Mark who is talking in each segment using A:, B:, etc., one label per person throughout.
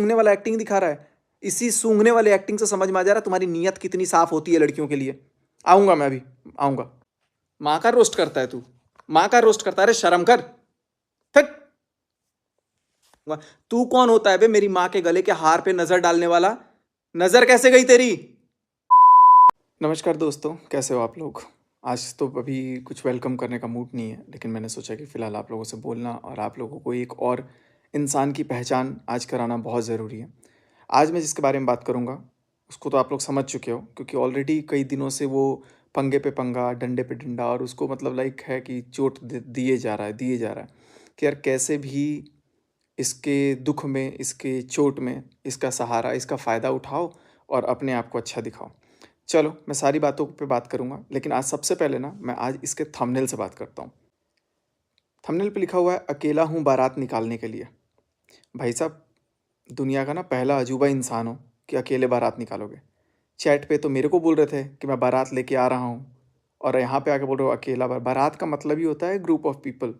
A: सूंघने वाला एक्टिंग दिखा रहा है। इसी सूंघने वाले एक्टिंग से समझ में आ जा रहा है तुम्हारी नीयत कितनी साफ होती है लड़कियों के लिए। आऊंगा मैं अभी, आऊंगा। माँ का रोस्ट करता है तू, माँ का रोस्ट करता है। अरे शर्म कर। थक। तू कौन होता है बे मेरी माँ के गले के हार पे नजर डालने वाला? नजर कैसे गई तेरी? नमस्कार दोस्तों, कैसे हो आप लोग? आज तो अभी कुछ वेलकम करने का मूड नहीं है, लेकिन मैंने सोचा कि फ़िलहाल आप लोगों से बोलना और आप लोगों को एक और इंसान की पहचान आज कराना बहुत ज़रूरी है। आज मैं जिसके बारे में बात करूँगा, उसको तो आप लोग समझ चुके हो, क्योंकि ऑलरेडी कई दिनों से वो पंगे पे पंगा, डंडे पे डंडा, और उसको मतलब लाइक है कि चोट दिए जा रहा है, दिए जा रहा है कि यार कैसे भी इसके दुख में, इसके चोट में, इसका सहारा, इसका फ़ायदा उठाओ और अपने आप को अच्छा दिखाओ। चलो, मैं सारी बातों पे बात करूँगा, लेकिन आज सबसे पहले ना मैं आज इसके थंबनेल से बात करता हूँ। थंबनेल पे लिखा हुआ है, अकेला हूँ बारात निकालने के लिए। भाई साहब, दुनिया का ना पहला अजूबा इंसान हो कि अकेले बारात निकालोगे। चैट पे तो मेरे को बोल रहे थे कि मैं बारात लेके आ रहा हूँ, और यहाँ पे आके बोल रहे हो अकेला। बारात का मतलब ही होता है ग्रुप ऑफ पीपल।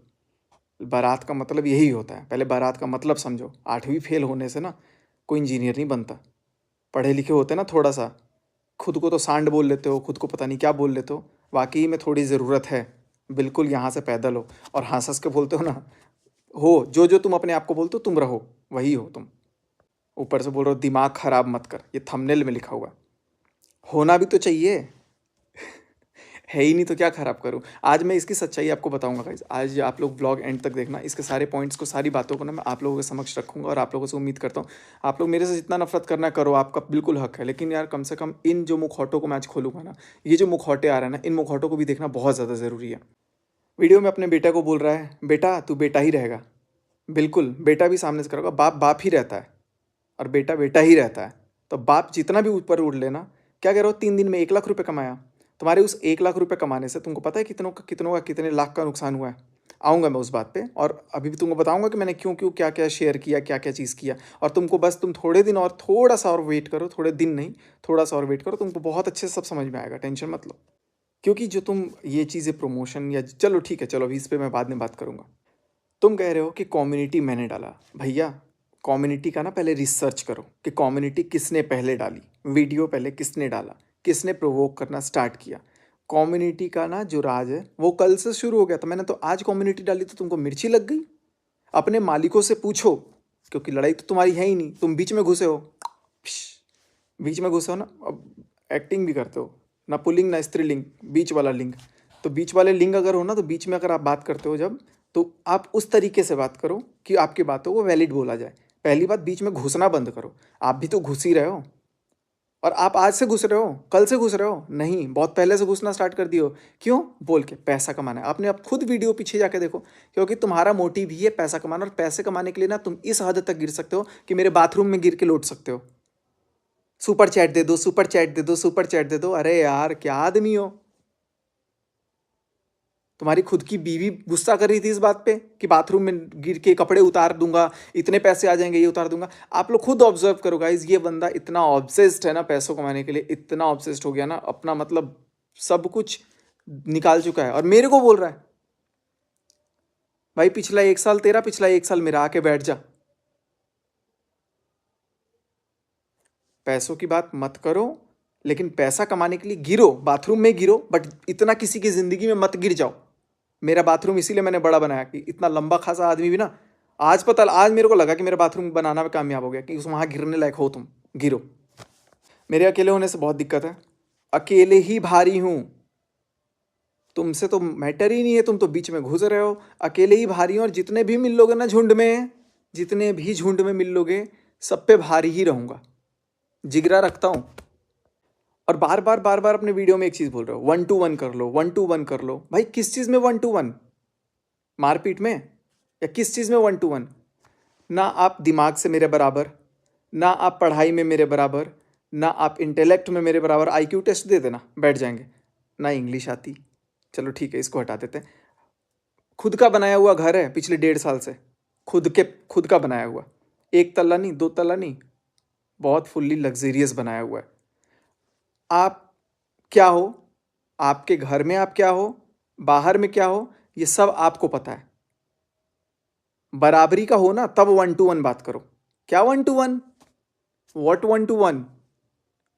A: बारात का मतलब यही होता है। पहले बारात का मतलब समझो। 8वीं फेल होने से ना कोई इंजीनियर नहीं बनता। पढ़े लिखे होते ना थोड़ा सा, खुद को तो सांड बोल लेते हो, खुद को पता नहीं क्या बोल लेते हो। वाकई में थोड़ी ज़रूरत है, बिल्कुल यहाँ से पैदल हो और हंस हंस के बोलते हो ना, हो जो जो तुम अपने आप को बोलते हो तुम रहो, वही हो तुम। ऊपर से बोल रहे हो दिमाग खराब मत कर, ये थंबनेल में लिखा हुआ है। होना भी तो चाहिए, है ही नहीं तो क्या खराब करूँ। आज मैं इसकी सच्चाई आपको बताऊंगा गाइस। आज आप लोग ब्लॉग एंड तक देखना, इसके सारे पॉइंट्स को, सारी बातों को ना मैं आप लोगों के समक्ष रखूंगा, और आप लोगों से उम्मीद करता हूँ आप लोग मेरे से जितना नफरत करना करो, आपका बिल्कुल हक है। लेकिन यार कम से कम इन जो मुखौटों को मैं आज खोलूंगा ना, ये जो मुखौटे आ रहे हैं ना, इन मुखौटों को भी देखना बहुत ज़्यादा ज़रूरी है। वीडियो में अपने बेटा को बोल रहा है, बेटा तू बेटा ही रहेगा। बिल्कुल, बेटा भी सामने से करोगा, बाप बाप ही रहता है और बेटा बेटा ही रहता है। तो बाप जितना भी ऊपर उड़ लेना, क्या कह रहे हो, 3 दिन में 1 लाख रुपए कमाया। तुम्हारे उस 1 लाख रुपए कमाने से तुमको पता है कितनों का कितने लाख का नुकसान हुआ है। आऊँगा मैं उस बात पे, और अभी भी तुमको बताऊँगा कि मैंने क्यों क्यों क्या क्या शेयर किया, क्या क्या चीज़ किया। और तुमको बस तुम थोड़े दिन और थोड़ा सा और वेट करो, थोड़े दिन नहीं, थोड़ा सा और वेट करो, तुमको बहुत अच्छे से सब समझ में आएगा, टेंशन मत लो। क्योंकि जो तुम ये चीज़ें प्रमोशन या, चलो ठीक है, चलो अभी इस पर मैं बाद में बात करूँगा। तुम कह रहे हो कि कम्युनिटी मैंने डाला। भैया, कम्युनिटी का ना पहले रिसर्च करो कि कम्युनिटी किसने पहले डाली, वीडियो पहले किसने डाला, किसने प्रोवोक करना स्टार्ट किया। कम्युनिटी का ना जो राज है वो कल से शुरू हो गया था। मैंने तो आज कम्युनिटी डाली तो तुमको मिर्ची लग गई। अपने मालिकों से पूछो, क्योंकि लड़ाई तो तुम्हारी है ही नहीं, तुम बीच में घुसे हो। बीच में घुसे हो ना, अब एक्टिंग भी करते हो ना, पुल्लिंग ना स्त्रीलिंग, बीच वाला लिंग। तो बीच वाले लिंग अगर हो ना, तो बीच में अगर आप बात करते हो जब, तो आप उस तरीके से बात करो कि आपकी बातों को वैलिड बोला जाए। पहली बात, बीच में घुसना बंद करो। आप भी तो घुस ही रहे हो, और आप आज से घुस रहे हो, कल से घुस रहे हो नहीं, बहुत पहले से घुसना स्टार्ट कर दियो। क्यों? बोल के पैसा कमाना है। आपने अब खुद वीडियो पीछे जाके देखो, क्योंकि तुम्हारा मोटिव ही है पैसा कमाना, और पैसे कमाने के लिए ना तुम इस हद तक गिर सकते हो कि मेरे बाथरूम में गिर के लौट सकते हो। सुपर चैट दे दो, सुपर चैट दे दो, सुपर चैट दे दो। अरे यार क्या आदमी हो। तुम्हारी खुद की बीवी गुस्सा कर रही थी इस बात पे कि बाथरूम में गिर के कपड़े उतार दूंगा, इतने पैसे आ जाएंगे, ये उतार दूंगा। आप लोग खुद ऑब्जर्व करो गाइस, ये बंदा इतना ऑब्सेस्ड है ना पैसों कमाने के लिए, इतना ऑब्सेस्ड हो गया ना, अपना मतलब सब कुछ निकाल चुका है, और मेरे को बोल रहा है भाई पिछला 1 साल तेरा, पिछला 1 साल मेरा, आके बैठ जा। पैसों की बात मत करो, लेकिन पैसा कमाने के लिए गिरो, बाथरूम में गिरो, बट इतना किसी की जिंदगी में मत गिर जाओ। मेरा बाथरूम इसीलिए मैंने बड़ा बनाया कि इतना लंबा खासा आदमी भी ना, आज मेरे को लगा कि मेरा बाथरूम बनाना में कामयाब हो गया कि उस वहाँ गिरने लायक हो तुम, गिरो। मेरे अकेले होने से बहुत दिक्कत है, अकेले ही भारी हूँ। तुमसे तो मैटर ही नहीं है, तुम तो बीच में घुस रहे हो। अकेले ही भारी हूँ, और जितने भी मिल लोगे ना झुंड में, जितने भी झुंड में मिल लोगे, सब पे भारी ही रहूँगा। जिगरा रखता हूँ। और बार बार अपने वीडियो में एक चीज़ बोल रहे हो, 1 to 1 कर लो, 1 to 1 कर लो। भाई किस चीज़ में 1 to 1? मारपीट में? या किस चीज़ में 1 to 1? ना आप दिमाग से मेरे बराबर, ना आप पढ़ाई में मेरे बराबर, ना आप इंटेलेक्ट में मेरे बराबर। आईक्यू टेस्ट दे देना, बैठ जाएंगे। ना इंग्लिश आती, चलो ठीक है, इसको हटा देते हैं। खुद का बनाया हुआ घर है पिछले 1.5 साल से, खुद का बनाया हुआ, 1 तल्ला नहीं, 2 तल्ला नहीं, बहुत फुल्ली लग्जरियस बनाया हुआ है। आप क्या हो, आपके घर में आप क्या हो, बाहर में क्या हो, ये सब आपको पता है। बराबरी का हो ना, तब 1 to 1 बात करो। क्या 1 to 1? What 1 to 1?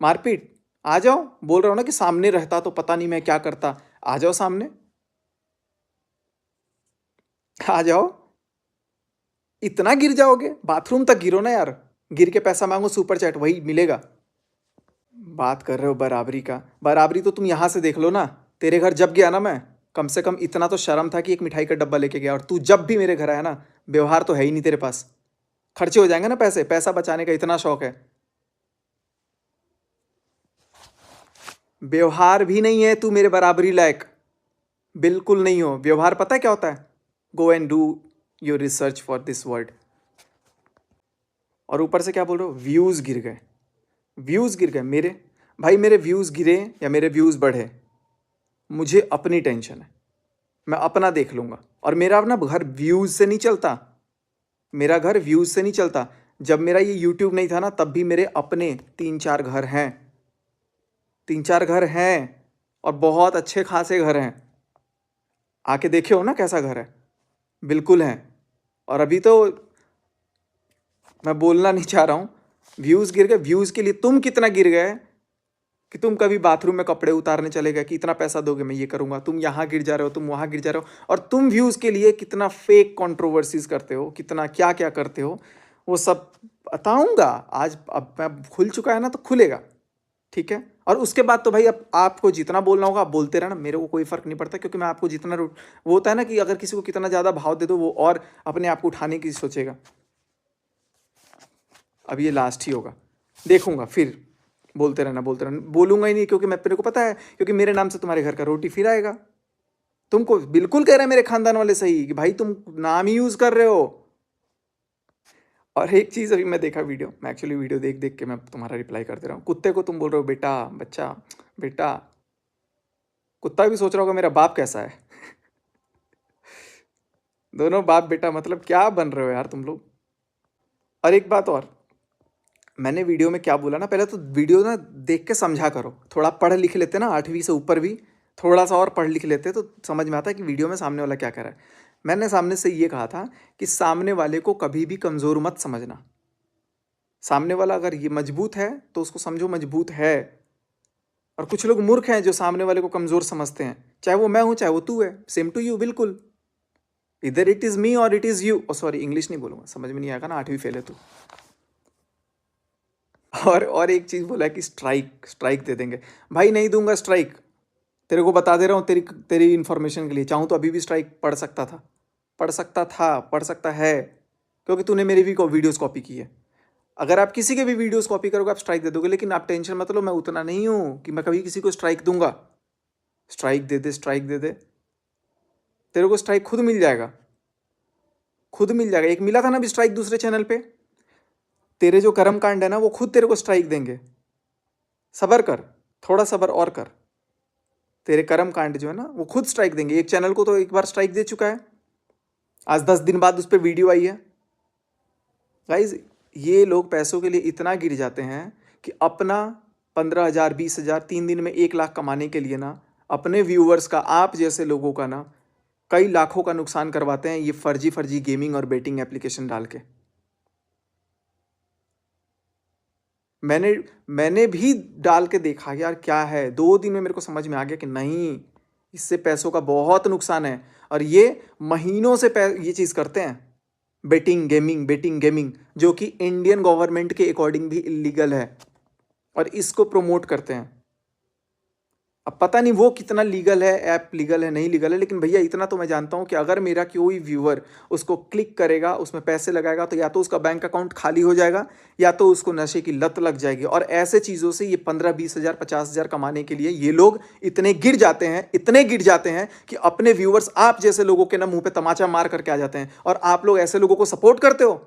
A: मारपीट? आ जाओ, बोल रहा हूं ना कि सामने रहता तो पता नहीं मैं क्या करता। आ जाओ सामने, आ जाओ। इतना गिर जाओगे? बाथरूम तक गिरो ना यार। गिर के पैसा मांगो सुपर चैट, वही मिलेगा। बात कर रहे हो बराबरी का? बराबरी तो तुम यहां से देख लो ना। तेरे घर जब गया ना मैं, कम से कम इतना तो शर्म था कि एक मिठाई का डब्बा लेके गया। और तू जब भी मेरे घर आया ना, व्यवहार तो है ही नहीं तेरे पास। खर्चे हो जाएंगे ना पैसे, पैसा बचाने का इतना शौक है। व्यवहार भी नहीं है तू मेरे बराबरी लायक। बिल्कुल नहीं हो। व्यवहार पता है क्या होता है? Go and do your research for this word. और ऊपर से क्या बोल रहे हो? व्यूज गिर गए। व्यूज गिर गए मेरे। भाई मेरे व्यूज गिरे या मेरे व्यूज बढ़े, मुझे अपनी टेंशन है। मैं अपना देख लूंगा। और मेरा ना घर व्यूज से नहीं चलता। मेरा घर व्यूज से नहीं चलता। जब मेरा ये यूट्यूब नहीं था ना, तब भी मेरे अपने 3-4 घर हैं। 3-4 घर हैं। और बहुत अच्छे खासे घर हैं। आके देखे हो ना कैसा घर है? बिल्कुल है। और अभी तो मैं बोलना नहीं चाह रहा हूं। व्यूज गिर गए। व्यूज के लिए तुम कितना गिर गए कि तुम कभी बाथरूम में कपड़े उतारने चले गए कि इतना पैसा दोगे मैं ये करूंगा। तुम यहां गिर जा रहे हो, तुम वहां गिर जा रहे हो। और तुम व्यूज के लिए कितना फेक कंट्रोवर्सीज करते हो, कितना क्या क्या करते हो, वो सब बताऊंगा आज। अब मैं खुल चुका है ना, तो खुलेगा। ठीक है। और उसके बाद तो भाई अब आपको जितना बोलना होगा आप बोलते रहना, मेरे को कोई फर्क नहीं पड़ता। क्योंकि मैं आपको जितना वो होता है ना कि अगर किसी को कितना ज्यादा भाव दे दो, वो और अपने आप को उठाने की सोचेगा। अब ये लास्ट ही होगा। देखूंगा फिर। बोलते रहना। बोलूंगा ही नहीं, क्योंकि मैं, मेरे को पता है, क्योंकि मेरे नाम से तुम्हारे घर का रोटी फिर आएगा। तुमको बिल्कुल कह रहे हैं मेरे खानदान वाले सही कि भाई तुम नाम ही यूज कर रहे हो। और एक चीज अभी मैं देखा वीडियो, मैं एक्चुअली वीडियो देख देख के मैं तुम्हारा रिप्लाई कर दे रहा हूँ। कुत्ते को तुम बोल रहे हो बेटा, बच्चा, बेटा। कुत्ता भी सोच रहा होगा मेरा बाप कैसा है। दोनों बाप बेटा, मतलब क्या बन रहे हो यार तुम लोग। और एक बात और, मैंने वीडियो में क्या बोला ना, पहले तो वीडियो ना देख के समझा करो। थोड़ा पढ़ लिख लेते ना, 8वीं से ऊपर भी थोड़ा सा और पढ़ लिख लेते तो समझ में आता है कि वीडियो में सामने वाला क्या कह रहा है। मैंने सामने से ये कहा था कि सामने वाले को कभी भी कमज़ोर मत समझना। सामने वाला अगर ये मजबूत है तो उसको समझो मजबूत है। और कुछ लोग मूर्ख हैं जो सामने वाले को कमज़ोर समझते हैं, चाहे वो मैं हूं चाहे वो तू है। सेम टू यू, बिल्कुल। इधर इट इज़ मी और it is you. Oh sorry, English नहीं बोलूंगा, समझ में नहीं आएगा ना, 8वीं फेल है तू। और एक चीज बोला कि स्ट्राइक, स्ट्राइक दे देंगे। भाई नहीं दूंगा स्ट्राइक। तेरे को बता दे रहा हूँ, तेरी तेरी इन्फॉर्मेशन के लिए। चाहूँ तो अभी भी स्ट्राइक पढ़ सकता था, पढ़ सकता था, पढ़ सकता है। क्योंकि तूने मेरी भी वीडियोस कॉपी की है। अगर आप किसी के भी वीडियोस कॉपी करोगे आप स्ट्राइक दे दोगे। लेकिन आप टेंशन मत लो, मैं उतना नहीं हूँ कि मैं कभी किसी को स्ट्राइक दूंगा। स्ट्राइक दे दे, स्ट्राइक दे दे, तेरे को स्ट्राइक खुद मिल जाएगा। खुद मिल जाएगा। एक मिला था ना अभी स्ट्राइक दूसरे चैनल पे। तेरे जो कर्म कांड है ना, वो खुद तेरे को स्ट्राइक देंगे। सबर कर, थोड़ा सबर और कर। तेरे कर्म कांड जो है ना, वो खुद स्ट्राइक देंगे। एक चैनल को तो एक बार स्ट्राइक दे चुका है, आज 10 दिन बाद उस पर वीडियो आई है। गाइज, ये लोग पैसों के लिए इतना गिर जाते हैं कि अपना 15,000, 20,000, 3 दिन में 1 लाख कमाने के लिए ना, अपने व्यूअर्स का, आप जैसे लोगों का ना, कई लाखों का नुकसान करवाते हैं ये फर्जी फर्जी गेमिंग और बेटिंग एप्लीकेशन डाल के। मैंने मैंने भी डाल के देखा यार क्या है। 2 दिन में मेरे को समझ में आ गया कि नहीं, इससे पैसों का बहुत नुकसान है। और ये महीनों से ये चीज़ करते हैं। बेटिंग गेमिंग, बेटिंग गेमिंग, जो कि इंडियन गवर्नमेंट के अकॉर्डिंग भी इलीगल है। और इसको प्रमोट करते हैं। अब पता नहीं वो कितना लीगल है, ऐप लीगल है नहीं लीगल है, लेकिन भैया इतना तो मैं जानता हूं कि अगर मेरा कोई व्यूअर उसको क्लिक करेगा, उसमें पैसे लगाएगा, तो या तो उसका बैंक अकाउंट खाली हो जाएगा, या तो उसको नशे की लत लग जाएगी। और ऐसे चीज़ों से ये 15-20 हज़ार, 50,000 कमाने के लिए ये लोग इतने गिर जाते हैं, इतने गिर जाते हैं कि अपने व्यूअर्स, आप जैसे लोगों के ना मुंह पे तमाचा मार करके आ जाते हैं। और आप लोग ऐसे लोगों को सपोर्ट करते हो।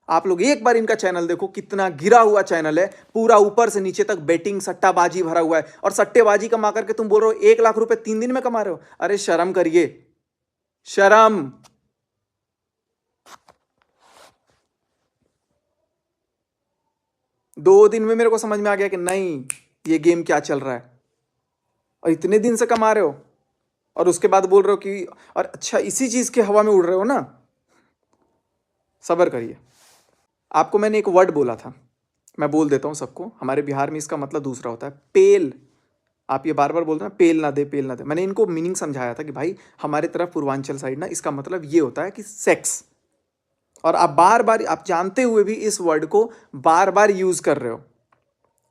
A: आप लोग एक बार इनका चैनल देखो, कितना गिरा हुआ चैनल है, पूरा ऊपर से नीचे तक बेटिंग सट्टाबाजी भरा हुआ है। और सट्टेबाजी कमा करके तुम बोल रहे हो 1 लाख रुपए 3 दिन में कमा रहे हो। अरे शर्म करिए, शर्म। 2 दिन में मेरे को समझ में आ गया कि नहीं, ये गेम क्या चल रहा है। और इतने दिन से कमा रहे हो और उसके बाद बोल रहे हो कि, और अच्छा इसी चीज के हवा में उड़ रहे हो ना। सबर करिए। आपको मैंने एक वर्ड बोला था, मैं बोल देता हूँ सबको, हमारे बिहार में इसका मतलब दूसरा होता है पेल। आप ये बार बार बोलते हैं पेल ना दे, पेल ना दे। मैंने इनको मीनिंग समझाया था कि भाई हमारे तरफ पूर्वांचल साइड ना इसका मतलब ये होता है कि सेक्स। और आप बार बार, आप जानते हुए भी इस वर्ड को बार बार यूज कर रहे हो,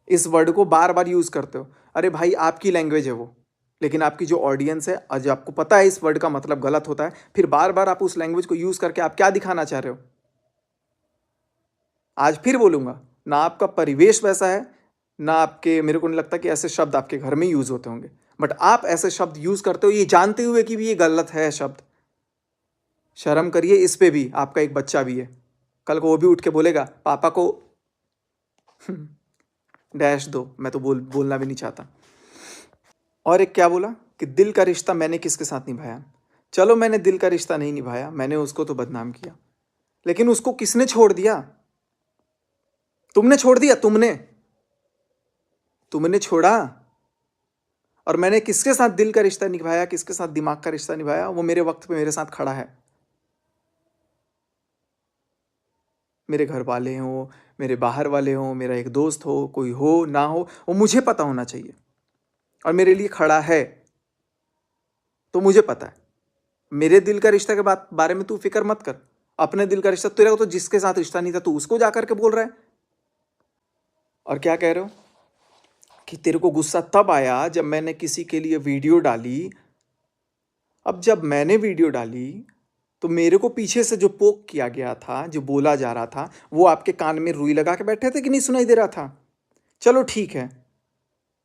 A: इस वर्ड को बार बार यूज करते हो। अरे भाई आपकी लैंग्वेज है वो, लेकिन आपकी जो ऑडियंस है, आज आपको पता है इस वर्ड का मतलब गलत होता है, फिर बार बार आप उस लैंग्वेज को यूज करके आप क्या दिखाना चाह रहे हो? आज फिर बोलूंगा, ना आपका परिवेश वैसा है, ना आपके, मेरे को नहीं लगता कि ऐसे शब्द आपके घर में यूज होते होंगे, बट आप ऐसे शब्द यूज करते हो ये जानते हुए कि भी ये गलत है शब्द। शर्म करिए इस पे भी, आपका एक बच्चा भी है, कल को वो भी उठ के बोलेगा पापा को डैश दो। मैं तो बोलना भी नहीं चाहता। और एक क्या बोला कि दिल का रिश्ता मैंने किसके साथ निभाया। चलो मैंने दिल का रिश्ता नहीं निभाया, मैंने उसको तो बदनाम किया, लेकिन उसको किसने छोड़ दिया? तुमने छोड़ दिया, तुमने छोड़ा। और मैंने किसके साथ दिल का रिश्ता निभाया, किसके साथ दिमाग का रिश्ता निभाया, वो मेरे वक्त पे मेरे साथ खड़ा है। मेरे घर वाले हों, मेरे बाहर वाले हों, मेरा एक दोस्त हो, कोई हो ना हो, वो मुझे पता होना चाहिए और मेरे लिए खड़ा है, तो मुझे पता है। मेरे दिल का रिश्ता के बारे में तू फिक्र मत कर। अपने दिल का रिश्ता, तेरा तो जिसके साथ रिश्ता नहीं था तू उसको जा करके बोल रहा है। और क्या कह रहे हो कि तेरे को गुस्सा तब आया जब मैंने किसी के लिए वीडियो डाली। अब जब मैंने वीडियो डाली तो मेरे को पीछे से जो पोक किया गया था, जो बोला जा रहा था, वो आपके कान में रुई लगा के बैठे थे कि नहीं सुनाई दे रहा था? चलो ठीक है,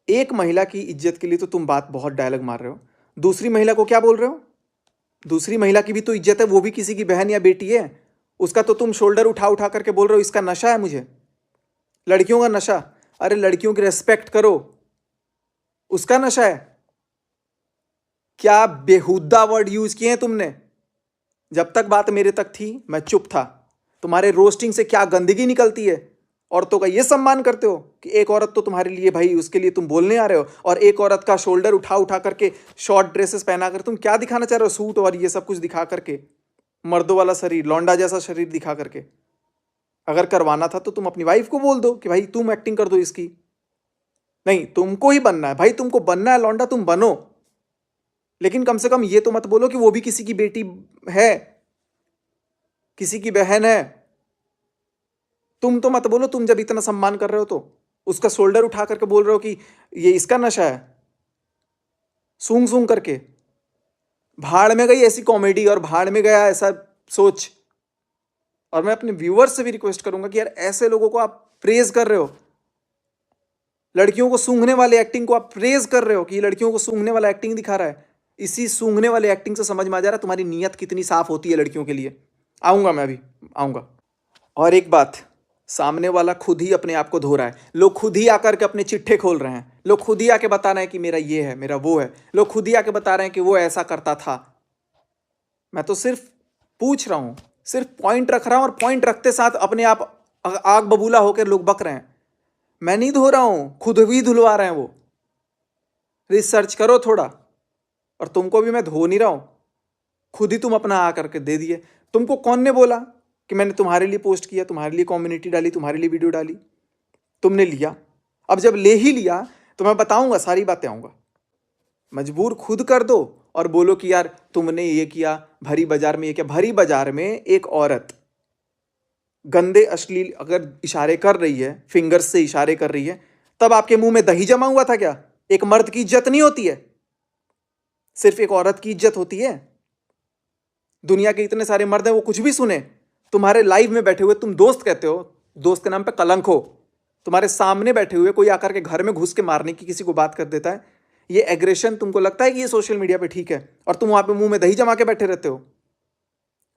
A: एक महिला की इज्जत के लिए तो तुम बात बहुत डायलॉग मार रहे हो, दूसरी महिला को क्या बोल रहे हो? दूसरी महिला की भी तो इज्जत है, वो भी किसी की बहन या बेटी है, उसका तो तुम शोल्डर उठा उठा करके बोल रहे हो इसका नशा है मुझे, लड़कियों का नशा। अरे लड़कियों की रेस्पेक्ट करो, उसका नशा है। क्या बेहुदा वर्ड यूज किए हैं तुमने। जब तक बात मेरे तक थी मैं चुप था। तुम्हारे रोस्टिंग से क्या गंदगी निकलती है। औरतों का ये सम्मान करते हो कि एक औरत तो तुम्हारे लिए भाई, उसके लिए तुम बोलने आ रहे हो, और एक औरत का शोल्डर उठा उठा करके शॉर्ट ड्रेसेस पहना कर तुम क्या दिखाना चाह रहे हो? सूट और ये सब कुछ दिखा करके, मर्दों वाला शरीर, लौंडा जैसा शरीर दिखा करके। अगर करवाना था तो तुम अपनी वाइफ को बोल दो कि भाई तुम एक्टिंग कर दो इसकी। नहीं, तुमको ही बनना है भाई, तुमको बनना है लौंडा, तुम बनो, लेकिन कम से कम ये तो मत बोलो कि वो भी किसी की बेटी है, किसी की बहन है। तुम तो मत बोलो, तुम जब इतना सम्मान कर रहे हो तो उसका शोल्डर उठा करके बोल रहे हो कि ये इसका नशा है, सूंघ सूंघ करके। भाड़ में गई ऐसी कॉमेडी और भाड़ में गया ऐसा सोच। और मैं अपने व्यूअर्स से भी रिक्वेस्ट करूंगा कि यार ऐसे लोगों को आप प्रेज कर रहे हो, लड़कियों को सूंघने वाले एक्टिंग को आप प्रेज कर रहे हो कि लड़कियों को सूंघने वाला एक्टिंग दिखा रहा है। इसी सूंघने वाले एक्टिंग से समझ में आ जा रहा है तुम्हारी नीयत कितनी साफ होती है लड़कियों के लिए। आऊंगा, मैं अभी आऊंगा। और एक बात, सामने वाला खुद ही अपने आप को धो रहा है, लोग खुद ही आकर के अपने चिट्ठे खोल रहे हैं, लोग खुद ही आके बता रहे हैं कि मेरा ये है, मेरा वो है, लोग खुद ही आके बता रहे हैं कि वो ऐसा करता था। मैं तो सिर्फ पूछ रहा हूं, सिर्फ पॉइंट रख रहा हूं, और पॉइंट रखते साथ अपने आप आग बबूला होकर लोग बक रहे हैं। मैं नहीं धो रहा हूं, खुद भी धुलवा रहे हैं वो। रिसर्च करो थोड़ा। और तुमको भी मैं धो नहीं रहा हूं, खुद ही तुम अपना आ करके दे दिए। तुमको कौन ने बोला कि मैंने तुम्हारे लिए पोस्ट किया, तुम्हारे लिए कम्युनिटी डाली, तुम्हारे लिए वीडियो डाली? तुमने लिया। अब जब ले ही लिया तो मैं बताऊंगा, सारी बातें आऊंगा। मजबूर खुद कर दो और बोलो कि यार तुमने ये किया, भरी बाजार में ये किया। भरी बाजार में एक औरत गंदे अश्लील अगर इशारे कर रही है, फिंगर्स से इशारे कर रही है, तब आपके मुंह में दही जमा हुआ था क्या? एक मर्द की इज्जत नहीं होती है, सिर्फ एक औरत की इज्जत होती है। दुनिया के इतने सारे मर्द हैं, वो कुछ भी सुने। तुम्हारे लाइव में बैठे हुए तुम दोस्त कहते हो, दोस्त के नाम पे कलंक हो। तुम्हारे सामने बैठे हुए कोई आकर के घर में घुस के मारने की किसी को बात कर देता है, ये एग्रेशन तुमको लगता है कि ये सोशल मीडिया पे ठीक है, और तुम वहां पे मुंह में दही जमा के बैठे रहते हो?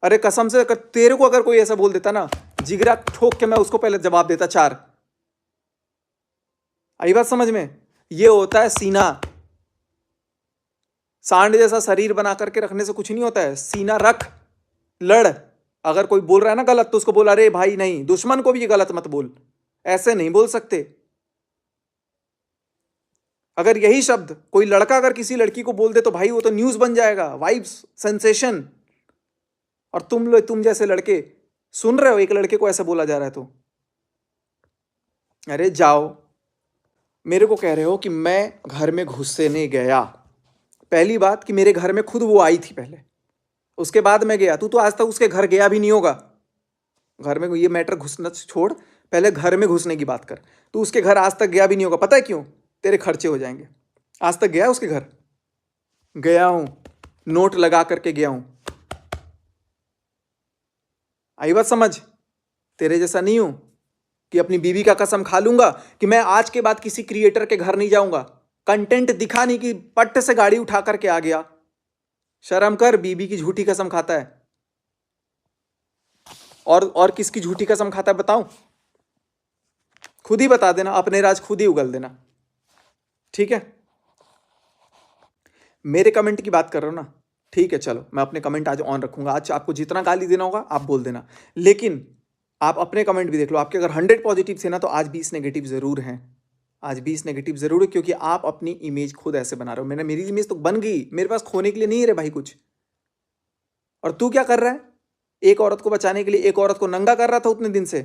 A: अरे कसम से, अगर तेरे को अगर कोई ऐसा बोल देता ना, जिगरा ठोक के मैं उसको पहले जवाब देता चार। आई बात समझ में? ये होता है सीना। सांड जैसा शरीर बना करके रखने से कुछ नहीं होता है। सीना रख, लड़। अगर कोई बोल रहा है ना गलत, तो उसको बोल, अरे भाई नहीं, दुश्मन को भी ये गलत मत बोल, ऐसे नहीं बोल सकते। अगर यही शब्द कोई लड़का अगर किसी लड़की को बोल दे तो भाई वो तो न्यूज बन जाएगा, वाइब्स, सेंसेशन। और तुम जैसे लड़के सुन रहे हो एक लड़के को ऐसे बोला जा रहा है तो अरे जाओ, मेरे को कह रहे हो कि मैं घर में घुसने गया। पहली बात कि मेरे घर में खुद वो आई थी पहले, उसके बाद मैं गया। तू तो आज तक उसके घर गया भी नहीं होगा। घर में ये मैटर घुसना छोड़, पहले घर में घुसने की बात कर। तू उसके घर आज तक गया भी नहीं होगा, पता है क्यों? तेरे खर्चे हो जाएंगे। आज तक गया उसके घर? गया हूं, नोट लगा करके गया हूं। आई बात समझ? तेरे जैसा नहीं हूं कि अपनी बीवी का कसम खा लूंगा कि मैं आज के बाद किसी क्रिएटर के घर नहीं जाऊंगा। कंटेंट दिखा नहीं कि पट्ट से गाड़ी उठा करके आ गया। शर्म कर, बीवी की झूठी कसम खाता है। और किसकी झूठी कसम खाता है बताऊं? खुद ही बता देना, अपने राज खुद ही उगल देना, ठीक है? मेरे कमेंट की बात कर रहे हो ना, ठीक है, चलो मैं अपने कमेंट आज ऑन रखूंगा। आज आपको जितना गाली देना होगा आप बोल देना, लेकिन आप अपने कमेंट भी देख लो। आपके अगर 100 पॉजिटिव थे ना, तो आज 20 नेगेटिव जरूर हैं। आज 20 नेगेटिव जरूर है, क्योंकि आप अपनी इमेज खुद ऐसे बना रहे हो। मेरी इमेज तो बन गई, मेरे पास खोने के लिए नहीं है रे भाई कुछ। और तू क्या कर रहा है? एक औरत को बचाने के लिए एक औरत को नंगा कर रहा था उतने दिन से,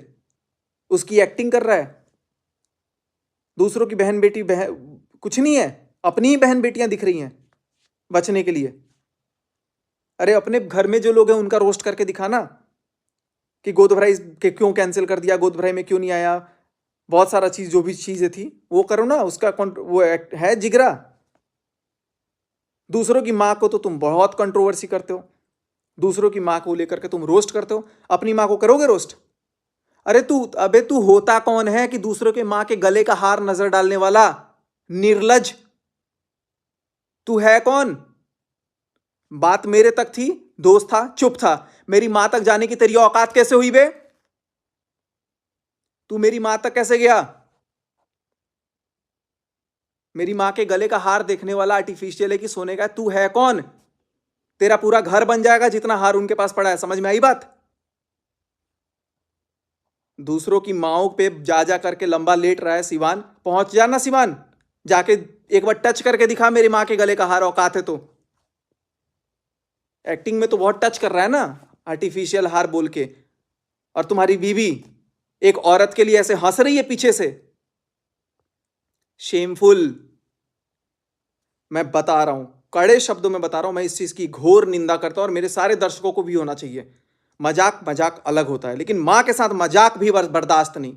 A: उसकी एक्टिंग कर रहा है। दूसरों की बहन बेटी कुछ नहीं है, अपनी ही बहन बेटियां दिख रही हैं बचने के लिए। अरे अपने घर में जो लोग हैं उनका रोस्ट करके दिखाना कि गोद भराई के क्यों कैंसिल कर दिया, गोद भराई में क्यों नहीं आया, बहुत सारा चीज, जो भी चीजें थी वो करो ना। उसका वो है जिगरा। दूसरों की माँ को तो तुम बहुत कंट्रोवर्सी करते हो, दूसरों की माँ को लेकर के तुम रोस्ट करते हो, अपनी माँ को करोगे रोस्ट? अरे तू होता कौन है कि दूसरों के माँ के गले का हार नजर डालने वाला? निर्लज, तू है कौन? बात मेरे तक थी, दोस्त था, चुप था। मेरी मां तक जाने की तेरी औकात कैसे हुई बे? तू मेरी मां तक कैसे गया? मेरी मां के गले का हार देखने वाला आर्टिफिशियल है कि सोने का? तू है कौन? तेरा पूरा घर बन जाएगा जितना हार उनके पास पड़ा है। समझ में आई बात? दूसरों की माओं पे जा जा करके लंबा लेट रहा है सिवान। पहुंच जाना सिवान, जाके एक बार टच करके दिखा मेरी मां के गले का हार, औकात है तो। एक्टिंग में तो बहुत टच कर रहा है ना, आर्टिफिशियल हार बोल के। और तुम्हारी बीवी एक औरत के लिए ऐसे हंस रही है पीछे से। शेमफुल। मैं बता रहा हूं, कड़े शब्दों में बता रहा हूं, मैं इस चीज की घोर निंदा करता हूं, और मेरे सारे दर्शकों को भी होना चाहिए। मजाक मजाक अलग होता है, लेकिन मां के साथ मजाक भी बर्दाश्त नहीं।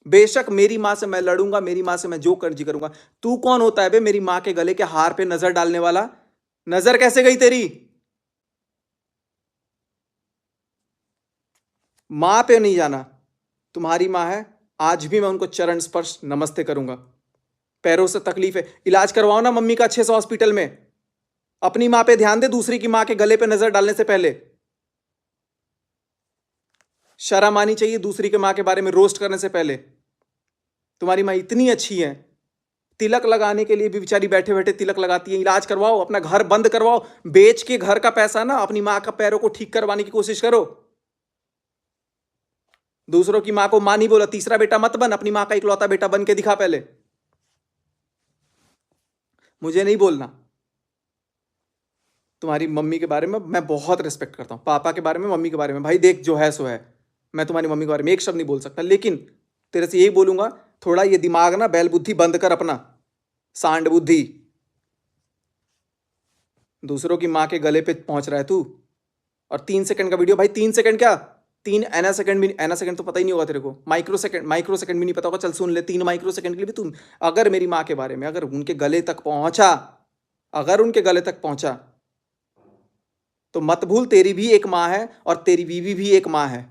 A: बेशक मेरी मां से मैं लड़ूंगा, मेरी मां से मैं जो कर्जी करूंगा। तू कौन होता है बे मेरी मां के गले के हार पे नजर डालने वाला? नजर कैसे गई तेरी? मां पे नहीं जाना, तुम्हारी मां है। आज भी मैं उनको चरण स्पर्श नमस्ते करूंगा। पैरों से तकलीफ है, इलाज करवाओ ना मम्मी का अच्छे से हॉस्पिटल में। अपनी मां पे ध्यान दे, दूसरी की मां के गले पे नजर डालने से पहले। शर्म आनी चाहिए दूसरी के मां के बारे में रोस्ट करने से पहले। तुम्हारी मां इतनी अच्छी है, तिलक लगाने के लिए भी बेचारी बैठे बैठे तिलक लगाती है। इलाज करवाओ, अपना घर बंद करवाओ, बेच के घर का पैसा ना अपनी मां का पैरों को ठीक करवाने की कोशिश करो। दूसरों की मां को मां नहीं बोला, तीसरा बेटा मत बन, अपनी मां का इकलौता बेटा बन के दिखा पहले। मुझे नहीं बोलना। तुम्हारी मम्मी के बारे में मैं बहुत रिस्पेक्ट करता हूँ, पापा के बारे में, मम्मी के बारे में। भाई देख, जो है सो है। मैं तुम्हारी मम्मी के बारे में एक शब्द नहीं बोल सकता, लेकिन तेरे से यही बोलूंगा, थोड़ा ये दिमाग ना बैल बुद्धि बंद कर अपना, सांड बुद्धि। दूसरों की माँ के गले पे पहुंच रहा है तू। और 3 सेकंड का वीडियो, भाई 3 सेकंड क्या, 3 एना सेकंड भी, एना सेकंड तो पता ही नहीं होगा तेरे को, माइक्रो सेकंड भी नहीं पता होगा। चल सुन ले, 3 माइक्रो सेकंड के लिए भी तुम अगर मेरी माँ के बारे में, अगर उनके गले तक पहुंचा, अगर उनके गले तक पहुंचा, तो मत भूल तेरी भी एक माँ है और तेरी बीवी भी एक माँ है।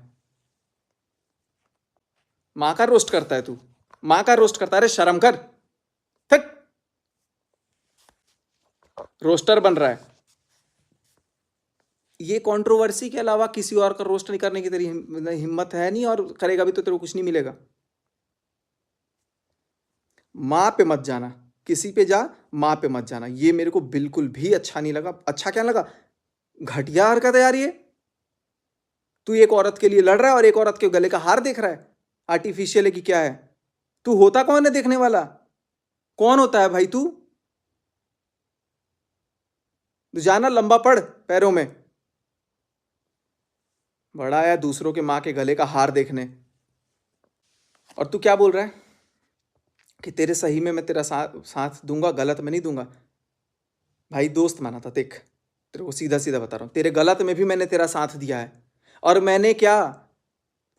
A: माँ का रोस्ट करता है तू, माँ का रोस्ट करता है। अरे शर्म कर, फिक, रोस्टर बन रहा है। ये कंट्रोवर्सी के अलावा किसी और का रोस्ट नहीं करने की तेरी हिम्मत है नहीं, और करेगा भी तो तेरे को कुछ नहीं मिलेगा। माँ पे मत जाना, किसी पे जा, माँ पे मत जाना। ये मेरे को बिल्कुल भी अच्छा नहीं लगा। अच्छा क्या लगा? घटिया हरकत है यार ये। तू एक औरत के लिए लड़ रहा है और एक औरत के गले का हार देख रहा है। आर्टिफिशियल है कि क्या है? तू होता कौन है देखने वाला? कौन होता है भाई तू? जाना लंबा पड़ पैरों में। बड़ा आया दूसरों के माँ के गले का हार देखने। और तू क्या बोल रहा है कि तेरे सही में मैं तेरा साथ दूंगा, गलत में नहीं दूंगा। भाई दोस्त माना था, देख तेरे को सीधा सीधा बता रहा हूँ, तेरे गलत में भी मैंने तेरा साथ दिया है। और मैंने क्या,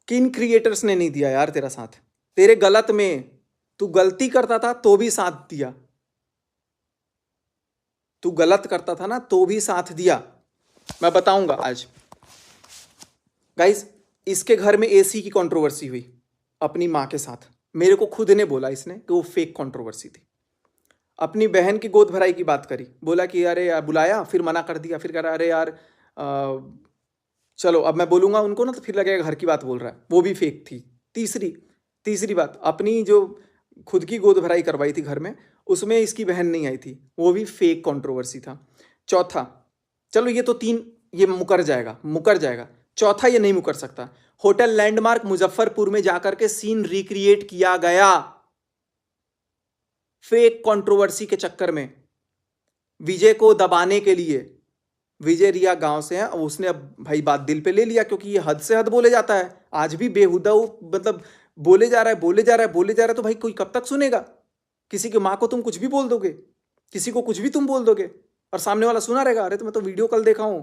A: किन क्रिएटर्स ने नहीं दिया यार तेरा साथ? तेरे गलत में तू गलती करता था तो भी साथ दिया, तू गलत करता था ना तो भी साथ दिया। मैं बताऊंगा आज। गाइस, इसके घर में एसी की कंट्रोवर्सी हुई अपनी माँ के साथ। मेरे को खुद ने बोला इसने कि वो फेक कंट्रोवर्सी थी। अपनी बहन की गोद भराई की बात करी, बोला कि अरे यार बुलाया, फिर मना कर दिया, फिर कह रहा अरे यार चलो अब मैं बोलूंगा उनको ना तो फिर लगेगा घर की बात बोल रहा है, वो भी फेक थी। तीसरी तीसरी बात, अपनी जो खुद की गोद भराई करवाई थी घर में, उसमें इसकी बहन नहीं आई थी, वो भी फेक कंट्रोवर्सी था। चौथा, चलो ये तो तीन, ये मुकर जाएगा मुकर जाएगा। चौथा ये नहीं मुकर सकता, होटल लैंडमार्क मुजफ्फरपुर में जाकर के सीन रिक्रिएट किया गया फेक कंट्रोवर्सी के चक्कर में, विजय को दबाने के लिए। विजय रिया गांव से है, उसने अब भाई बात दिल पे ले लिया, क्योंकि ये हद से हद बोले जाता है। आज भी बेहुदा मतलब बोले जा रहा है, बोले जा रहा है, बोले जा रहा है। तो भाई कोई कब तक सुनेगा? किसी की माँ को तुम कुछ भी बोल दोगे, किसी को कुछ भी तुम बोल दोगे, और सामने वाला सुना रहेगा, अरे तो मैं तो वीडियो कल देखा हूं।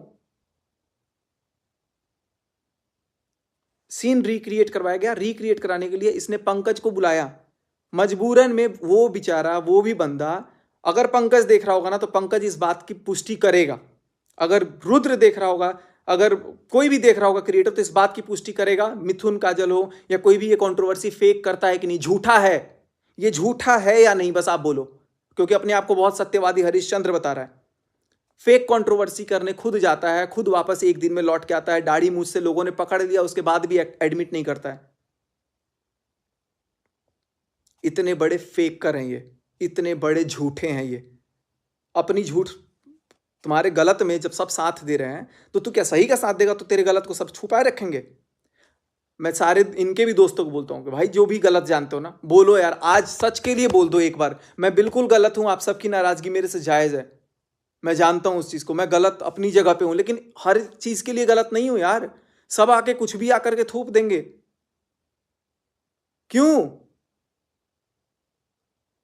A: सीन रिक्रिएट करवाया गया। रिक्रिएट कराने के लिए इसने पंकज को बुलाया मजबूरन में। वो बेचारा, वो भी बंदा, अगर पंकज देख रहा होगा ना तो पंकज इस बात की पुष्टि करेगा। अगर रुद्र देख रहा होगा, अगर कोई भी देख रहा होगा क्रिएटर, तो इस बात की पुष्टि करेगा, मिथुन काजल हो या कोई भी, ये कंट्रोवर्सी फेक करता है कि नहीं, झूठा है, ये झूठा है या नहीं, बस आप बोलो। क्योंकि अपने आप को बहुत सत्यवादी हरिश्चंद्र बता रहा है। फेक कंट्रोवर्सी करने खुद जाता है, खुद वापस एक दिन में लौट के आता है, दाढ़ी मूंछ से लोगों ने पकड़ लिया, उसके बाद भी एडमिट नहीं करता है। इतने बड़े फेक कर हैं ये, इतने बड़े झूठे हैं ये। अपनी झूठ, तुम्हारे गलत में जब सब साथ दे रहे हैं तो तू क्या सही का साथ देगा? तो तेरे गलत को सब छुपाए रखेंगे। मैं सारे इनके भी दोस्तों को बोलता हूँ कि भाई जो भी गलत जानते हो ना, बोलो यार, आज सच के लिए बोल दो एक बार, मैं बिल्कुल गलत हूं, आप सबकी नाराजगी मेरे से जायज है, मैं जानता हूं उस चीज को, मैं गलत अपनी जगह पे हूं, लेकिन हर चीज के लिए गलत नहीं हूं यार। सब आके कुछ भी आकर के थोप देंगे, क्यों?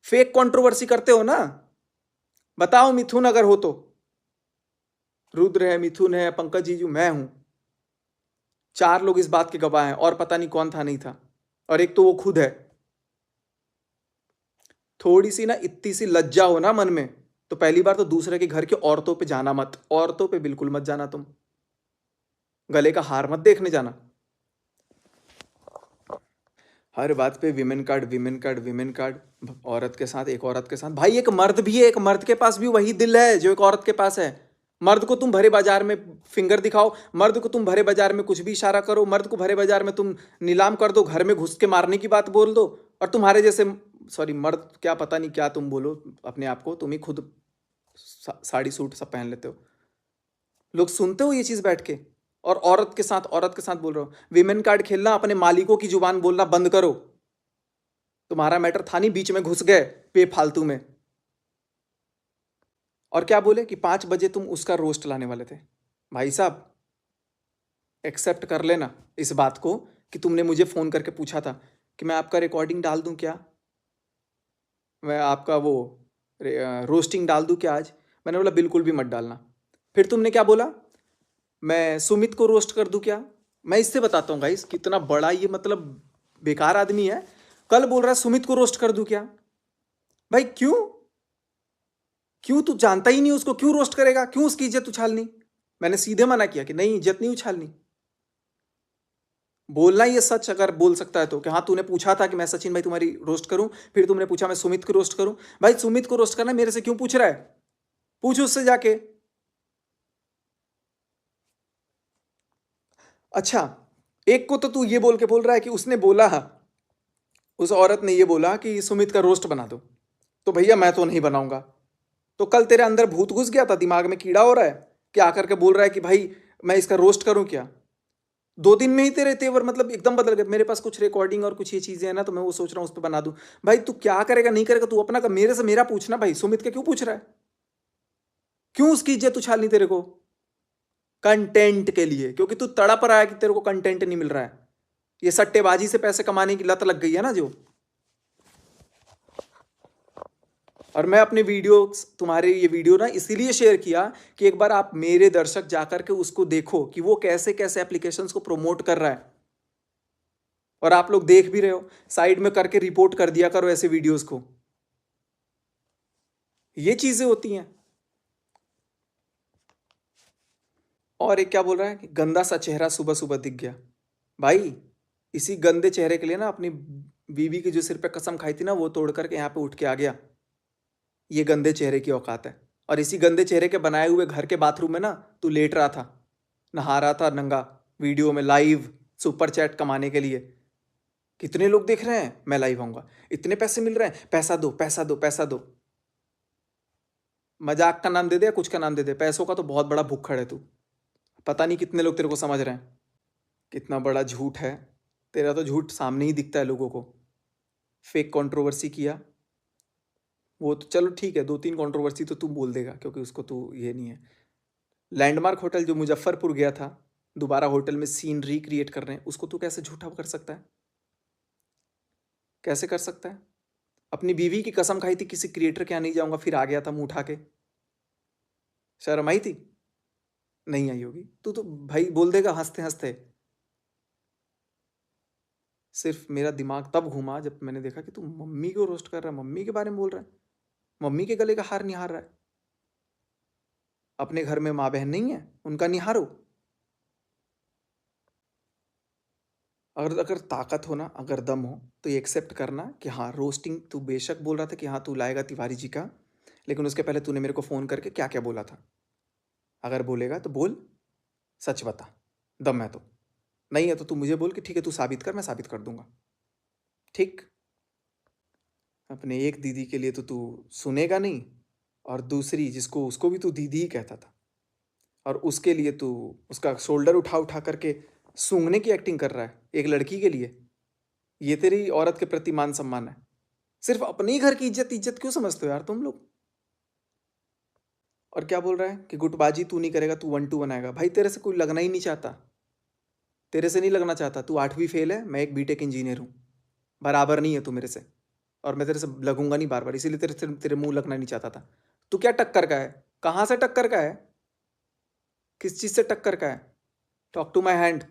A: फेक कंट्रोवर्सी करते हो ना? बताओ मिथुन अगर हो तो, रुद्र है, मिथुन है, पंकज जीजू, मैं हूं, चार लोग इस बात के गवाह हैं, और पता नहीं कौन था नहीं था, और एक तो वो खुद है। थोड़ी सी ना, इतनी सी लज्जा हो ना मन में, तो पहली बार तो दूसरे के घर की औरतों पे जाना मत, औरतों पे बिल्कुल मत जाना तुम, गले का हार मत देखने जाना। हर बात पे women card, women card, women card, औरत के साथ, एक औरत के साथ। भाई एक मर्द भी है, एक मर्द के पास भी वही दिल है जो एक औरत के पास है। मर्द को तुम भरे बाजार में फिंगर दिखाओ, मर्द को तुम भरे बाजार में कुछ भी इशारा करो, मर्द को भरे बाजार में तुम नीलाम कर दो, घर में घुस के मारने की बात बोल दो, और तुम्हारे जैसे, सॉरी मर्द क्या, पता नहीं क्या तुम बोलो अपने आप को, तुम ही खुद साड़ी सूट सब पहन लेते हो। लोग सुनते हो ये चीज बैठ के? और औरत के साथ बोल रहे हो। विमेन कार्ड खेलना, अपने मालिकों की जुबान बोलना बंद करो। तुम्हारा मैटर था नहीं, बीच में घुस गए बेफालतू में। और क्या बोले कि 5 बजे तुम उसका रोस्ट लाने वाले थे। भाई साहब, एक्सेप्ट कर लेना इस बात को कि तुमने मुझे फोन करके पूछा था कि मैं आपका रिकॉर्डिंग डाल दूं क्या, मैं आपका वो रोस्टिंग डाल दूं क्या आज? मैंने बोला बिल्कुल भी मत डालना। फिर तुमने क्या बोला, मैं सुमित को रोस्ट कर दूं क्या? मैं इससे बताता हूँ गाइस कितना बड़ा ये मतलब बेकार आदमी है। कल बोल रहा है सुमित को रोस्ट कर दूं क्या? भाई क्यों? क्यों? तू जानता ही नहीं उसको, क्यों रोस्ट करेगा? क्यों उसकी इज्जत उछालनी? मैंने सीधे मना किया कि नहीं, इज्जत नहीं उछालनी। बोलना ये सच अगर बोल सकता है तो, कि हाँ तूने पूछा था कि मैं सचिन भाई तुम्हारी रोस्ट करूं, फिर तुमने पूछा मैं सुमित को रोस्ट करूं। भाई सुमित को रोस्ट करना मेरे से क्यों पूछ रहा है? पूछ उससे जाके। अच्छा, एक को तो तू ये बोल के बोल रहा है कि उसने बोला, उस औरत ने ये बोला कि सुमित का रोस्ट बना दो, तो भैया मैं तो नहीं बनाऊंगा। तो कल तेरे अंदर भूत घुस गया था, दिमाग में कीड़ा हो रहा है कि आकर के बोल रहा है कि भाई मैं इसका रोस्ट करूं क्या? 2 दिन में ही तेरे तेवर मतलब एकदम बदल गए। मेरे पास कुछ रिकॉर्डिंग और कुछ ये चीजें हैं ना, तो मैं वो सोच रहा हूँ उस पर बना दूं। भाई तू क्या करेगा नहीं करेगा तू अपना कर, मेरे से मेरा पूछना। भाई सुमित का क्यों पूछ रहा है? क्यों उसकी इज्जत उछालनी तेरे को? कंटेंट के लिए, क्योंकि तू तड़प रहा है कि तेरे को कंटेंट नहीं मिल रहा है। ये सट्टेबाजी से पैसे कमाने की लत लग गई है ना जो। और मैं अपने वीडियो, तुम्हारे ये वीडियो ना इसीलिए शेयर किया कि एक बार आप मेरे दर्शक जाकर के उसको देखो कि वो कैसे कैसे एप्लीकेशंस को प्रमोट कर रहा है। और आप लोग देख भी रहे हो, साइड में करके रिपोर्ट कर दिया करो ऐसे वीडियोस को। ये चीजें होती हैं। और एक क्या बोल रहा है कि गंदा सा चेहरा सुबह सुबह दिख गया। भाई इसी गंदे चेहरे के लिए ना अपनी बीवी की जो सिर पे कसम खाई थी ना, वो तोड़ करके यहाँ पे उठ के आ गया। ये गंदे चेहरे की औकात है। और इसी गंदे चेहरे के बनाए हुए घर के बाथरूम में ना तू लेट रहा था, नहा रहा था नंगा, वीडियो में लाइव, सुपर चैट कमाने के लिए। कितने लोग देख रहे हैं, मैं लाइव आऊंगा, इतने पैसे मिल रहे हैं, पैसा दो पैसा दो पैसा दो। मजाक का नाम दे दे या कुछ का नाम दे दे, पैसों का तो बहुत बड़ा भुक्खड़ है तू। पता नहीं कितने लोग तेरे को समझ रहे हैं। कितना बड़ा झूठ है तेरा, तो झूठ सामने ही दिखता है लोगों को। फेक कंट्रोवर्सी किया, वो तो चलो ठीक है, 2-3 कंट्रोवर्सी तो तू बोल देगा क्योंकि उसको तू ये नहीं है। लैंडमार्क होटल जो मुजफ्फरपुर गया था, दोबारा होटल में सीन रिक्रिएट कर रहे हैं, उसको तू कैसे झूठा कर सकता है? कैसे कर सकता है? अपनी बीवी की कसम खाई थी किसी क्रिएटर के यहाँ नहीं जाऊंगा, फिर आ गया था मुंह उठा के। शर्म आई थी? नहीं आई होगी। तू तो भाई बोल देगा हंसते हंसते। सिर्फ मेरा दिमाग तब घूमा जब मैंने देखा कि तू मम्मी को रोस्ट कर रहा है, मम्मी के बारे में बोल रहा है, मम्मी के गले का हार निहार रहा है। अपने घर में माँ बहन नहीं है, उनका निहारो। अगर अगर ताकत हो ना, अगर दम हो, तो ये एक्सेप्ट करना कि हाँ रोस्टिंग तू बेशक बोल रहा था कि हाँ तू लाएगा तिवारी जी का, लेकिन उसके पहले तूने मेरे को फ़ोन करके क्या क्या बोला था। अगर बोलेगा तो बोल, सच बता, दम है तो। नहीं है तो तू मुझे बोल कि ठीक है तू साबित कर, मैं साबित कर दूंगा। ठीक। अपने एक दीदी के लिए तो तू सुनेगा नहीं, और दूसरी जिसको, उसको भी तू दीदी ही कहता था, और उसके लिए तू उसका शोल्डर उठा उठा करके सूंघने की एक्टिंग कर रहा है एक लड़की के लिए। ये तेरी औरत के प्रति मान सम्मान है? सिर्फ अपने ही घर की इज्जत इज्जत क्यों समझते हो यार तुम लोग? और क्या बोल रहा है कि गुटबाजी तू नहीं करेगा, तू 1-2 आएगा। भाई तेरे से कोई लगना ही नहीं चाहता, तेरे से नहीं लगना चाहता। तू 8वीं फेल है, मैं एक बीटेक इंजीनियर हूँ, बराबर नहीं है तू मेरे से, और मैं तेरे से लगूंगा नहीं बार बार, इसीलिए तेरे मुंह लगना नहीं चाहता था। तू क्या टक्कर का है? कहाँ से टक्कर का है? किस चीज से टक्कर का है? Talk to my hand.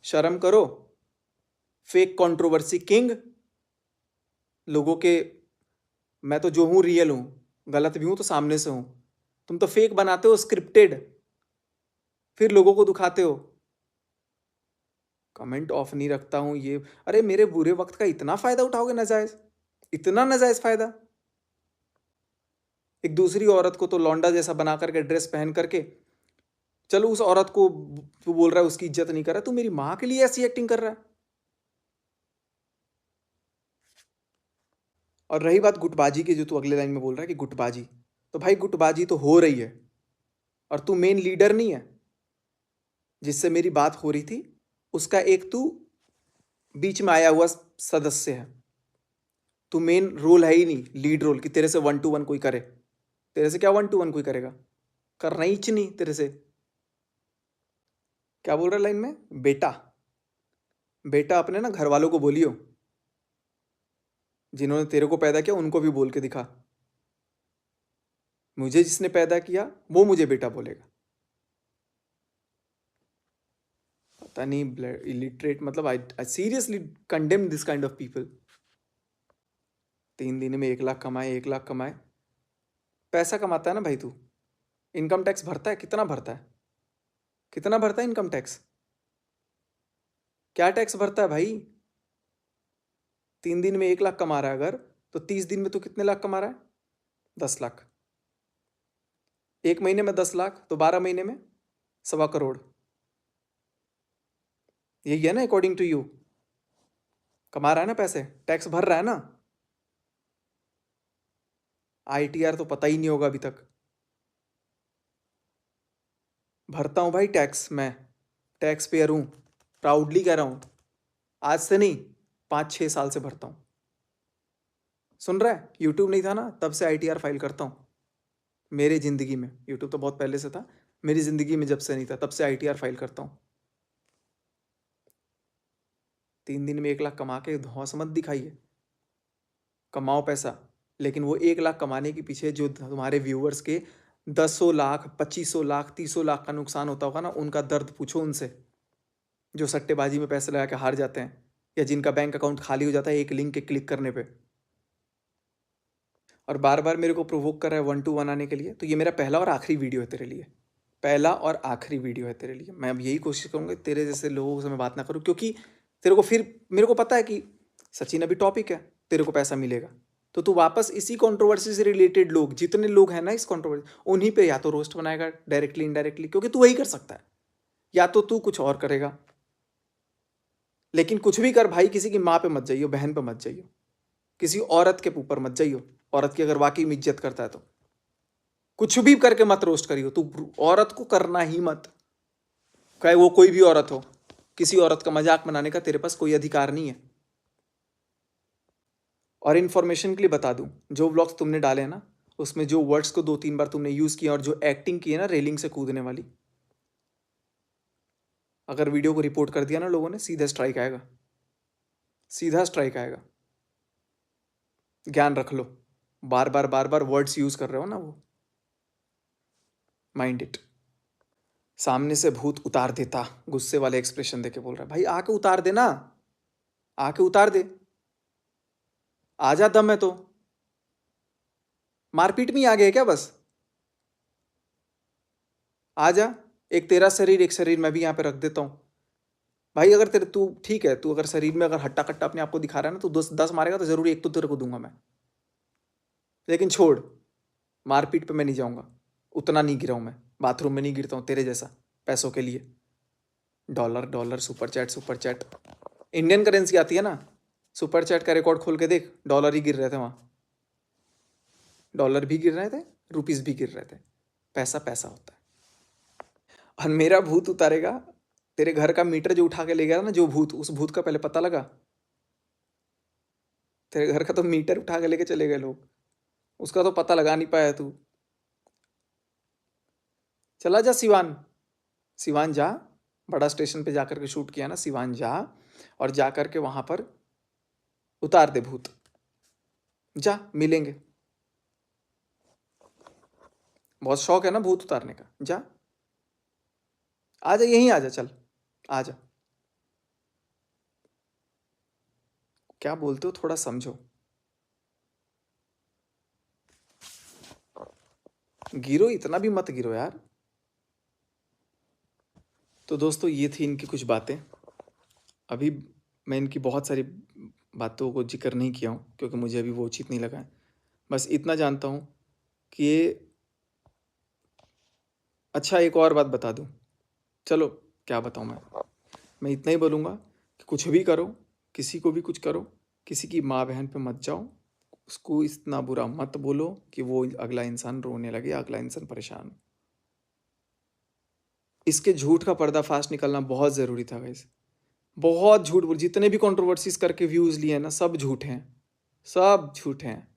A: शर्म करो। Fake controversy king. लोगों के, मैं तो जो हूं रियल हूं, गलत भी हूं तो सामने से हूं। तुम तो फेक बनाते हो, स्क्रिप्टेड, फिर लोगों को दुखाते हो। कमेंट ऑफ नहीं रखता हूं ये। अरे मेरे बुरे वक्त का इतना फायदा उठाओगे नाजायज, इतना नाजायज फायदा? एक दूसरी औरत को तो लौंडा जैसा बना करके ड्रेस पहन करके, चलो उस औरत को तू बोल रहा है उसकी इज्जत नहीं कर रहा, तू मेरी मां के लिए ऐसी एक्टिंग कर रहा है। और रही बात गुटबाजी की, जो तू अगले लाइन में बोल रहा है कि गुटबाजी, तो भाई गुटबाजी तो हो रही है, और तू मेन लीडर नहीं है। जिससे मेरी बात हो रही थी उसका एक तू बीच में आया हुआ सदस्य है। तू मेन रोल है ही नहीं, लीड रोल, कि तेरे से 1-1 कोई करे। तेरे से क्या 1-1 कोई करेगा? करना ही नहीं तेरे से। क्या बोल रहा है लाइन में? बेटा, बेटा अपने ना घर वालों को बोलियो, जिन्होंने तेरे को पैदा किया उनको भी बोल के दिखा। मुझे जिसने पैदा किया वो मुझे बेटा बोलेगा। पता नहीं, इलिटरेट, मतलब I seriously condemn this kind of people. 3 दिन में 1 लाख कमाए, 1 लाख कमाए। पैसा कमाता है ना भाई तू, इनकम टैक्स भरता है? कितना भरता है? कितना भरता है इनकम टैक्स? क्या टैक्स भरता है भाई? 3 दिन में 1 लाख कमा रहा है अगर, तो 30 दिन में तू कितने लाख कमा रहा है? 10 लाख। 1 महीने में 10 लाख, तो 12 महीने में 1.25 करोड़। यही है ना अकॉर्डिंग टू यू? कमा रहा है ना पैसे, टैक्स भर रहा है ना? ITR तो पता ही नहीं होगा अभी तक। भरता हूं भाई टैक्स, मैं टैक्स पेयर हूं, प्राउडली कह रहा हूं। आज से नहीं, 5-6 साल से भरता हूं। सुन रहा है? यूट्यूब नहीं था ना तब से ITR फाइल करता हूं। मेरे जिंदगी में, यूट्यूब तो बहुत पहले से था, मेरी जिंदगी में जब से नहीं था तब से ITR फाइल करता हूं। 3 दिन में 1 लाख कमा के धौंस मत दिखाइए। कमाओ पैसा, लेकिन वो 1 लाख कमाने के पीछे जो तुम्हारे व्यूअर्स के 10,00,000 25,00,000 30,00,000 का नुकसान होता होगा ना, उनका दर्द पूछो उनसे, जो सट्टेबाजी में पैसे लगा के हार जाते हैं या जिनका बैंक अकाउंट खाली हो जाता है एक लिंक के क्लिक करने पे, और बार बार मेरे को प्रोवोक कर रहा है 1-to-1 आने के लिए। तो ये मेरा पहला और आखिरी वीडियो है तेरे लिए, पहला और आखिरी वीडियो है तेरे लिए। मैं अब यही कोशिश करूँगा तेरे जैसे लोगों से मैं बात ना करूँ, क्योंकि तेरे को फिर, मेरे को पता है कि सचिन अभी टॉपिक है, तेरे को पैसा मिलेगा, तो तू वापस इसी कंट्रोवर्सी से रिलेटेड लोग, जितने लोग हैं ना इस कंट्रोवर्सी, उन्हीं पे या तो रोस्ट बनाएगा डायरेक्टली इनडायरेक्टली, क्योंकि तू वही कर सकता है, या तो तू कुछ और करेगा। लेकिन कुछ भी कर भाई, किसी की माँ पे मत जाइयो, बहन पे मत जाइयो, किसी औरत के ऊपर मत जाइयो। औरत की अगर वाकई में इज्जत करता है तो कुछ भी करके मत रोस्ट करियो, तू औरत को करना ही मत, चाहे वो कोई भी औरत हो। किसी औरत का मजाक बनाने का तेरे पास कोई अधिकार नहीं है। और इन्फॉर्मेशन के लिए बता दूं, जो व्लॉग्स तुमने डाले हैं ना, उसमें जो वर्ड्स को 2-3 बार तुमने यूज किया और जो एक्टिंग की है ना रेलिंग से कूदने वाली, अगर वीडियो को रिपोर्ट कर दिया ना लोगों ने, सीधा स्ट्राइक आएगा, सीधा स्ट्राइक आएगा। ज्ञान रख लो, बार बार वर्ड्स यूज कर रहे हो ना वो, माइंड इट। सामने से भूत उतार देता, गुस्से वाले एक्सप्रेशन देके बोल रहा है, भाई आके उतार दे ना, आके उतार दे, आजा, दम है तो। मारपीट में ही आ गया क्या बस? आजा, एक तेरा शरीर एक शरीर मैं भी यहाँ पे रख देता हूँ। भाई अगर तेरे, तू ठीक है, तू अगर शरीर में अगर हट्टा कट्टा अपने आप को दिखा रहा है ना, तो 10 मारेगा तो जरूर एक तो तेरे को दूंगा मैं, लेकिन छोड़, मारपीट पे मैं नहीं जाऊंगा, उतना नहीं गिरा हूं मैं, बाथरूम में नहीं गिरता हूँ तेरे जैसा पैसों के लिए। Dollar dollar, super chat super chat, Indian currency आती है ना, सुपर चैट का रिकॉर्ड खोल के देख, डॉलर ही गिर रहे थे वहां, डॉलर भी गिर रहे थे, रुपीस भी गिर रहे थे। पैसा पैसा होता है। और मेरा भूत उतारेगा, तेरे घर का मीटर जो उठा के ले गया था ना जो भूत, उस भूत का पहले पता लगा। तेरे घर का तो मीटर उठा के लेके चले गए लोग, उसका तो पता लगा नहीं पाया तू। चला जा सिवान, सिवान जा, बड़ा स्टेशन पे जाकर के शूट किया ना, सिवान जा और जा करके वहां पर उतार दे भूत, जा मिलेंगे। बहुत शौक है ना भूत उतारने का, जा, आजा यहीं आजा, चल आजा। क्या बोलते हो, थोड़ा समझो। गिरो, इतना भी मत गिरो यार। तो दोस्तों ये थी इनकी कुछ बातें। अभी मैं इनकी बहुत सारी बातों को जिक्र नहीं किया हूँ, क्योंकि मुझे अभी वो उचित नहीं लगा है। बस इतना जानता हूँ कि ये, अच्छा एक और बात बता दूँ, चलो क्या बताऊँ मैं इतना ही बोलूँगा कि कुछ भी करो, किसी को भी कुछ करो, किसी की माँ बहन पे मत जाओ, उसको इतना बुरा मत बोलो कि वो अगला इंसान रोने लगे, अगला इंसान परेशान हो। इसके झूठ का पर्दाफाश निकलना बहुत ज़रूरी था गाइस। बहुत झूठ बोल, जितने भी कंट्रोवर्सीज करके व्यूज़ लिए हैं ना, सब झूठ हैं, सब झूठ हैं।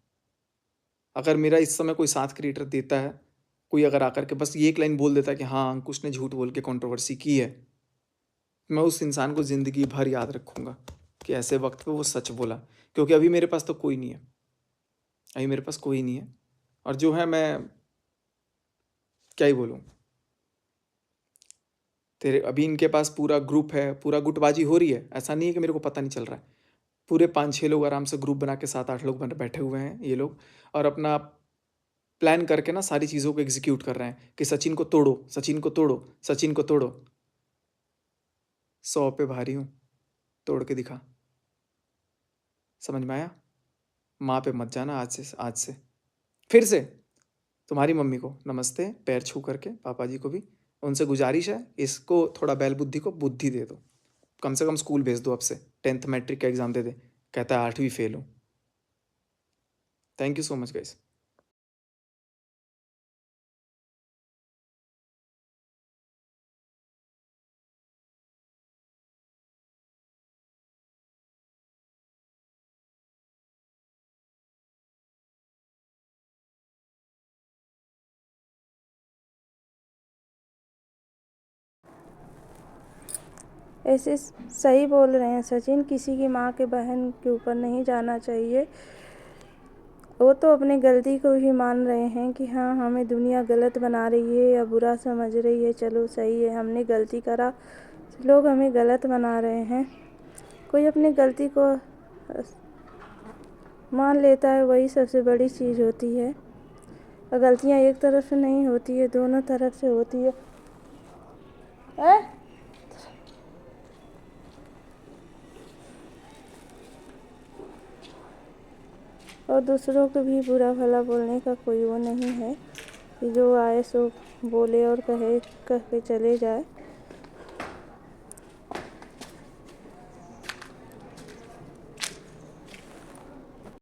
A: अगर मेरा इस समय कोई साथ क्रिएटर देता है, कोई अगर आकर के बस ये एक लाइन बोल देता है कि हाँ अंकुश ने झूठ बोल के कंट्रोवर्सी की है, मैं उस इंसान को ज़िंदगी भर याद रखूँगा कि ऐसे वक्त पे वो सच बोला। क्योंकि अभी मेरे पास तो कोई नहीं है, अभी मेरे पास कोई नहीं है, और जो है मैं क्या ही बोलूँ। तेरे अभी इनके पास पूरा ग्रुप है, पूरा गुटबाजी हो रही है, ऐसा नहीं है कि मेरे को पता नहीं चल रहा है। पूरे 5-6 लोग आराम से ग्रुप बना के, 7-8 लोग बैठे हुए हैं ये लोग, और अपना प्लान करके ना सारी चीज़ों को एग्जीक्यूट कर रहे हैं कि सचिन को तोड़ो, सचिन को तोड़ो, सचिन को तोड़ो। 100 पे भारी हूँ, तोड़ के दिखा। समझ में आया? माँ पे मत जाना आज से, आज से फिर से। तुम्हारी मम्मी को नमस्ते, पैर छू करके, पापा जी को भी, उनसे गुजारिश है, इसको थोड़ा बैल बुद्धि को बुद्धि दे दो, कम से कम स्कूल भेज दो अब से, 10th मैट्रिक का एग्ज़ाम दे दे, कहता है 8वीं फेल हूँ। Thank you so much guys.
B: ऐसे सही बोल रहे हैं सचिन, किसी की माँ के बहन के ऊपर नहीं जाना चाहिए। वो तो अपनी गलती को ही मान रहे हैं कि हाँ हमें दुनिया गलत बना रही है या बुरा समझ रही है। चलो सही है, हमने गलती करा, लोग हमें गलत बना रहे हैं। कोई अपनी गलती को मान लेता है, वही सबसे बड़ी चीज़ होती है। और गलतियाँ एक तरफ से नहीं होती है, दोनों तरफ से होती है। और दूसरों को भी बुरा भला बोलने का कोई वो नहीं है कि जो आए सो बोले और कह के चले जाए।